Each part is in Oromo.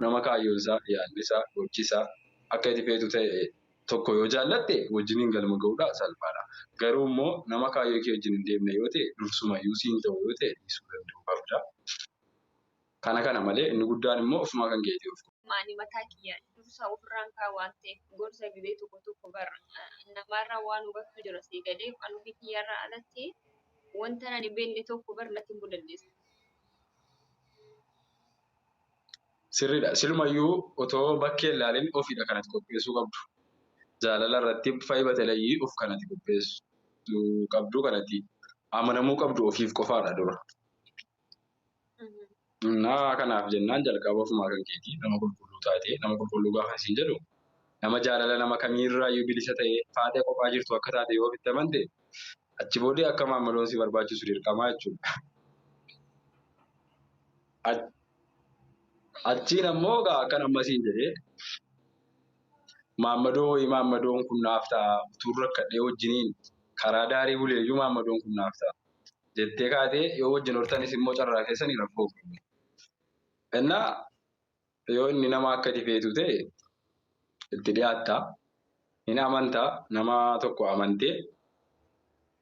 nama kaayyoonsaa yaadnisaa gochisaa akka itti feetu ta'e tokko yoo jaallatte wajjiniin galma ga'uudha salphaadha. Garuu immoo nama kaayyoo kee wajjin hin deemne yoo ta'e dursumayyuu siin ta'u yoo ta'e dhiisuu danda'u qabda. Kana malee inni guddaan immoo ofumaa kan keetii of. Maani mataa kiyya dursa ofirraan waan ta'eef gorsa bibee tokko barra namarraa waan hubatu jira si galee kan ofii kiyyarraa alatti wanta ani beekne tokko barnatti hin dandeessu. Sirriidha. Silumayyuu otoo bakkee ilaalin ofiidha kanatti qopheessuu qabdu. Jaalala irratti fayyibate layyii of kanatti qopheessuu qabdu kanatti amanamuu qabdu ofiif qofaadha dura. Kanaaf jennaan jalqaba ofumaa kan keetii nama qulqulluu taatee nama qulqulluu gaafa isin jedhu nama jaalala nama kamiirraayyuu bilisa ta'ee taatee qophaa jirtu akka taate yoo ofitti amante achi booddee akka maamiltoon si barbaachisu dirqamaa jechuudha. Achiin ammoo akkan ammasiin jedhee maammadoon kun naaf ta'a utuu rakkadhee wajjiniin karaa daarii buleeyyuu maammadoon kun naaf ta'a jettee kaatee yoo wajjin hortanis immoo carraa keessanii rakkoo kennu. Innaa yoo inni nama akka itti feetu ta'e itti dhiyaattaa hin amantaa nama tokko amantee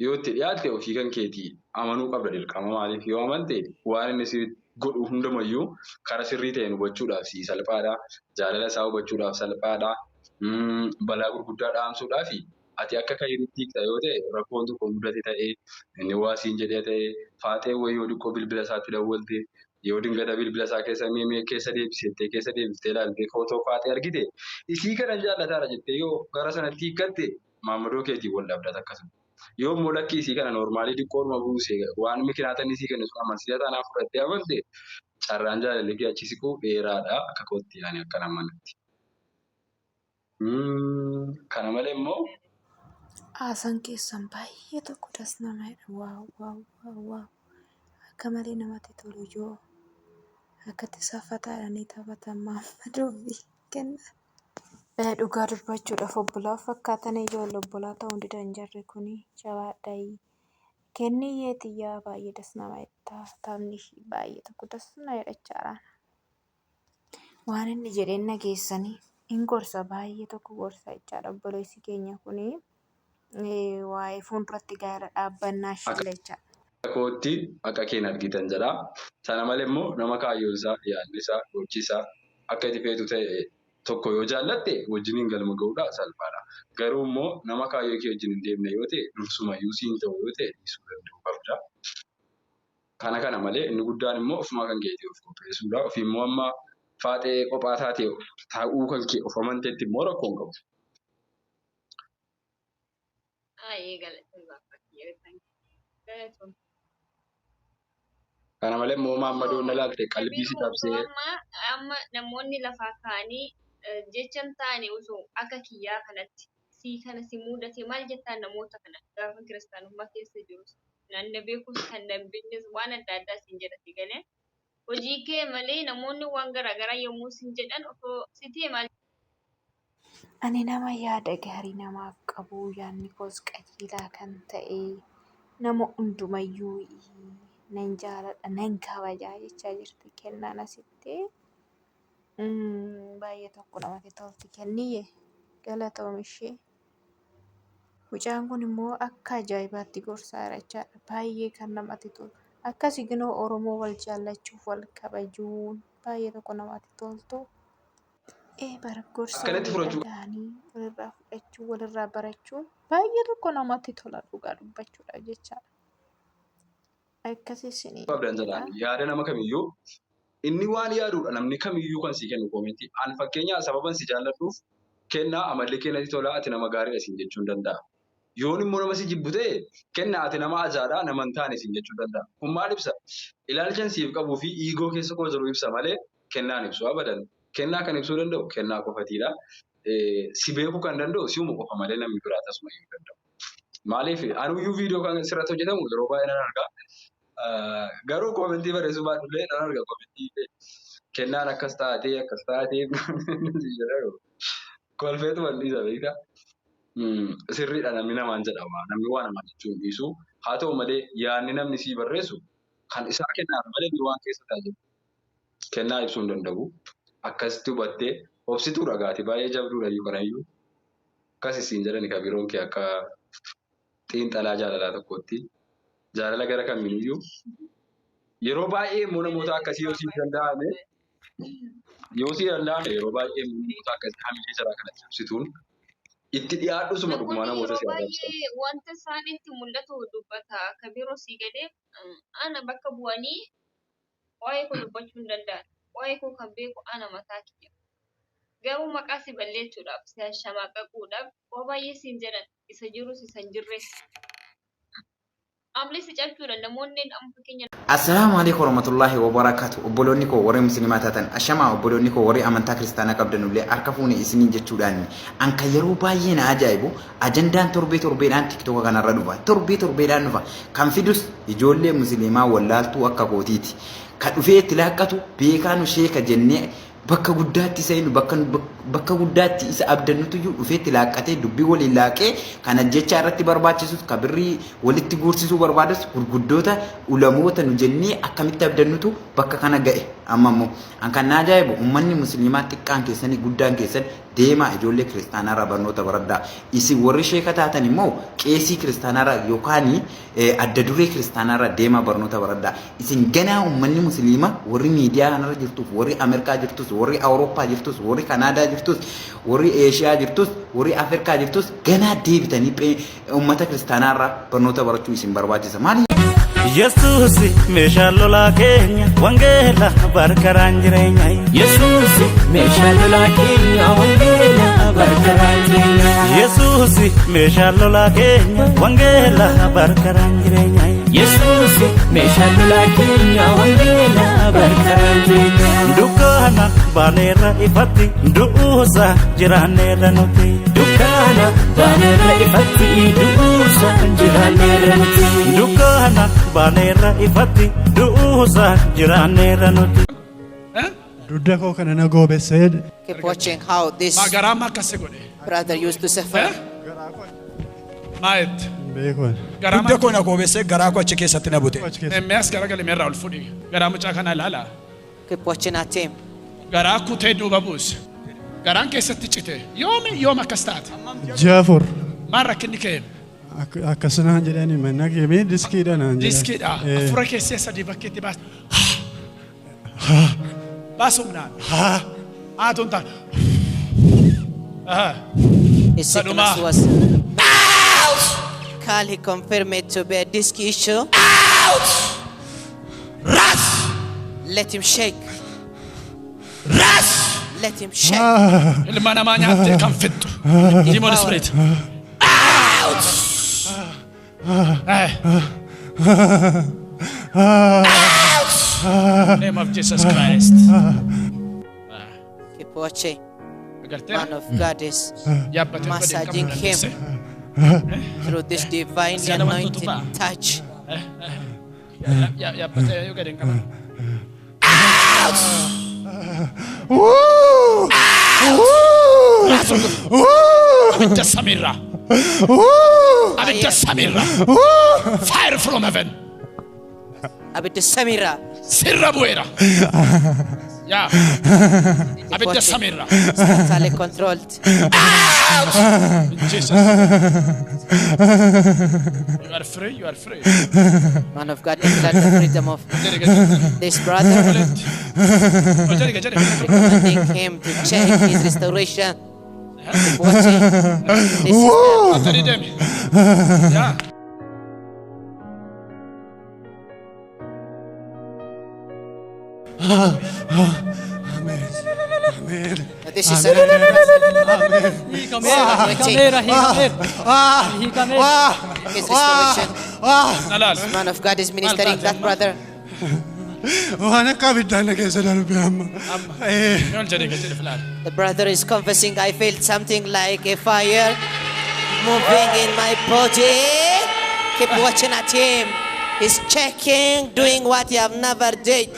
yoo itti dhiyaatte ofii kan keetii amanuu qabda dirqama maaliif yoo amante waan inni si godhu hundamayyuu karaa sirrii ta'een hubachuudhaaf si salphaadha. Jaalala isaa hubachuudhaaf salphaadha. Balaa gurguddaa dhaamsuudhaaf ati akka kayiriitti yoo ta'e rakkoon tokko mudate ta'ee inni waa siin jedhee ta'ee faaxee wayii yoo dhiqqoo bilbila isaatti dawwalte yoo dingata bilbila isaa keessa mi'ee keessa deebiftee ilaalte footoo faaxee argite isii kana jaallataadha jettee yoo gara sanatti hiikkatte maammadoo keetiin wal dhabdata akkasuma. Yoo immoo lakkii isii kana noormaalii dhiqqoodhuma buuse waan mikinaatan isii kennu sun amansiisa taanaaf fudhattee amante carraan jaalalli kee achi siquu dheeraadha akka kootti ani akkan amanatti. Kana malee immoo. Haasaan keessan baay'ee tokko das namadha. Waaw. Akka malee namatti tolu yoo akkatti saffataadhaan taphatan maammadoo fi kenna. Dhugaa dubbachuudhaaf obbolaaf fakkaatan ijoollee obbolaa ta'uu didan jarri kuni jabaadhaa. Kenniyyee xiyyaa baay'ee das namadha. Taphni baay'ee tokko das namadha jechaadhaan. Waan inni jedheen nageessanii hin gorsa baay'ee tokko gorsa jechaadha obboleessi keenya kuni. Waa'ee fuulduratti gaara dhaabbannaa shilla jechaadha. Kootti akka keen argitan jedha. Sana malee immoo nama kaayyoonsaa yaadnisaa gochisaa akka itti feetu ta'e tokko yoo jaallatte wajjiniin galma ga'uudha salphaadha. Garuu immoo nama kaayyoo kee wajjin hin deemne yoo ta'e dursumayyuu siin ta'u yoo ta'e dhiisuu danda'u qabda. Kana malee inni guddaan immoo ofumaa kan keetii of qopheessuudha. Ofii immoo amma faaxee qophaa taatee taa'uu kan kee of amanteetti immoo rakkoon qabu. Kana malee immoo maammadoon na laalte qalbii si cabsee. Amma namoonni lafaa kaanii jechan taane osoo akka kiyyaa kanatti kana si mudate maal jettaan namoota kana gaafa kiristaanummaa keessa jirus nanna beekus kan dambinnes waan adda addaa siin jedhati galee hojii kee malee namoonni waan garaagaraa yommuu siin jedhan osoo sitee maal. Ani nama yaada gaarii namaaf qabu yaadni koos qajeelaa kan ta'e nama hundumayyuu nan jaaladha nan kabajaa jechaa jirti kennaan asitti baay'ee tokko namatti tolti kenniyyee galatoomishee. Mucaan kun immoo akka ajaa'ibaatti gorsaa jechaadha baay'ee kan namatti tolu. Akkasii ginoo Oromoo wal jaallachuuf wal kabajuun baay'ee tokko namatti toltu. Gorsa walirraanii walirraa fudhachuu walirraa barachuun baay'ee tokko namatti tola dhugaa dubbachuudhaaf jechaadha. Akkasii sinii. Yaada nama kamiyyuu inni waan yaaduudha namni kamiyyuu kan si kennu koomentii. An fakkeenyaa sababan si jaalladhuuf kennaa amalli keenyatti tolaa ati nama gaarii isin jechuun danda'a. Yoon immoo nama si jibbu ta'e kennaa ati nama ajaa'idhaa nama hin taane isin jechuu danda'a. Kun maal ibsa? Ilaalchan siif qabuu fi iigoo keessa koo jiru ibsa malee kennaan ibsu abadan. Kennaa kan ibsuu danda'u kennaa qofatiidha. Si beekuu kan danda'u si'uma qofa malee namni biraa tasuma hin danda'u. Maaliif anuyyuu viidiyoo kan sirratti hojjetamu yeroo baay'ee nan argaa. Garuu koomentii barreessuu baadhullee nan arga koomentii kennaan akkas taatee kolfeetu bal'isa beekaa. Sirriidha namni namaan jedhama. Namni waan namaa jechuun dhiisu. Haa ta'u malee yaadni namni sii barreessu kan isaa kennaan malee waan keessa taa'e kennaa ibsuu hin danda'u. akkasitti hubattee obsituu dhagaati baay'ee jabduudha iyyuu kanayyuu akkasii siin jedhani kan biroon kee akka xiinxalaa jaalalaa tokkotti jaalala gara kamiiyyuu yeroo baay'ee immoo namoota akkasii yoo siin danda'ame yeroo baay'ee namoota akkasii hamilee jara kanatti obsituun itti dhiyaadhu suma dhugumaa namoota si baay'ee wanta isaaniitti mul'atu dubbata akka biroo sii galee ana bakka bu'anii waa'ee koo dubbachuu hin danda'an waa'ee koo kan beeku ana mataa kiyya garuu maqaa si balleessuudhaaf si shamaaqaquudhaaf waa baay'ee siin jedhan isa jirus isa hin jirres amlee si cabsuudha namoonni amma fakkeenya. Assalamu alaikum warahmatullahi wabarakatuh. Obbolonni koo warri musliimaa taatan ashama obbolonni koo warri amantaa kiristaanaa qabdanullee harka fuune isiniin jechuudhaan anka yeroo baay'ee na ajaa'ibu ajandaan torbeedhaan tiktoka kanarra dhufa torbeedhaan dhufa kan fidus ijoollee musliimaa wallaaltuu akka kootiiti kan dhufee itti laaqqatu beekaanu sheeka jennee bakka guddaatti isa inni bakka guddaatti isa abdannutu iyyuu dhufeetti laaqqatee dubbii waliin laaqee kana jecha irratti barbaachisus kabirrii walitti guursisuu barbaadas gurguddoota ulamoota nu jennee akkamitti abdannutu bakka kana ga'e amma immoo an kan ajaa'ibu ummanni musliimaa xiqqaan keessanii guddaan keessan deemaa ijoollee kiristaanaarraa barnoota baradhaa isin warri sheeka taatan immoo qeesii kiristaanaarraa yookaan adda duree kiristaanaarraa deemaa barnoota baradhaa isin ganaa ummanni musliimaa warri miidiyaa kanarra jirtuuf warri Ameerikaa jirtus warri Awurooppaa jirtus warri Kanaadaa jirtus warri Eeshiyaa jirtus warri Afrikaa jirtus ganaa deebitanii ummata kiristaanaarraa barnoota barachuu isin barbaachisa maali Yesus meeshaa lolaa keenya wangeela barkaraan jireenya Yesus meeshaa lolaa keenya wangeela barkaraan jireenya Yesus meeshaa lolaa keenya wangeela barkaraan jireenya Yesus meeshaa lolaa keenya wangeela barkaraan jireenya Dukkaana baaneerra ifatti du'uusa jiraanneerra nuti Dukkaana baaneerra ifatti du'uusa jiraanneerra nuti Dukkaana baaneerra ifatti du'uusa jiraanneerra nuti Dudda koo kana na goobessee Keep watching how this brother used to suffer. Maet. beekon. Dudda koo na goobessee garaa koo achi keessatti na bute. Mees gara galemeerraa ol fudhi. Garaa mucaa kana ilaala. Keep watching at him. Garaa kutee duuba buuse. Garaan keessatti cite. Yoom akkas taate. Jaafur. Maal rakkinni kee? Akkasunaan jedhani manna keemee diskiidha naan jedhan. Diskiidha. Afura keessee sadii bakkeetti baas. Baasumnaan. Haatuun ta'a. His sickness was Carl, he confirmed it to be a disc issue. Ras! Let him shake. Ras! Let him shake. Ilma namaa nyaattee kan fixxu. Demon spirit. Out! Name of Jesus Christ. Keep watching. Man of God is massaging him through this divine anointing touch. Abidda Samira. Abidda Samira. Fire from heaven. Abidda Samira. Sirra buera. Yeah. Abidda Samira. Totally controlled. Jesus. You are free. You are free. Man of God, declare the freedom of this brother, recommending him to check his restoration. Keep watching. This is Yeah. Amen. this is a He come here. his restoration. Nalal. Man of God is ministering that brother. Waan akka abiddaan na keessa darbe amma. Yol jedhe jedhe filaan. The brother is confessing, I felt something like a fire moving in my body. Keep watching at him. He's checking, doing what he have never did.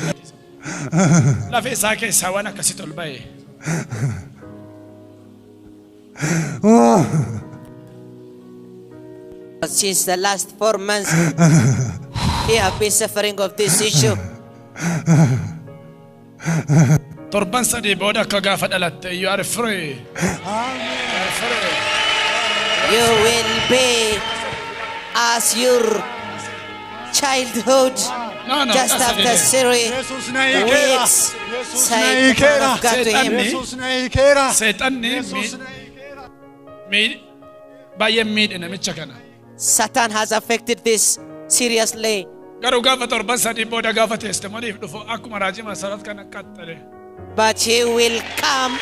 Lafee isaa keessaa waan akkasitti ol ba'e. Since the last 4 months, he have been suffering of this issue. torban sadii booda akka gaafa dhalatte you are free. You will be as your childhood. No, Just that's after it. 3 Jesus na ikera. weeks, Jesus say na the man ikera. of God to him. Jesus na ikera. Seexanni Jesus na ikera. baay'ee miidhe namicha kana. Satan has affected this seriously. Garuu gaafa torban sadii booda gaafa testimoniif dhufu akkuma raajii Masarat kana qaxxale. But he will come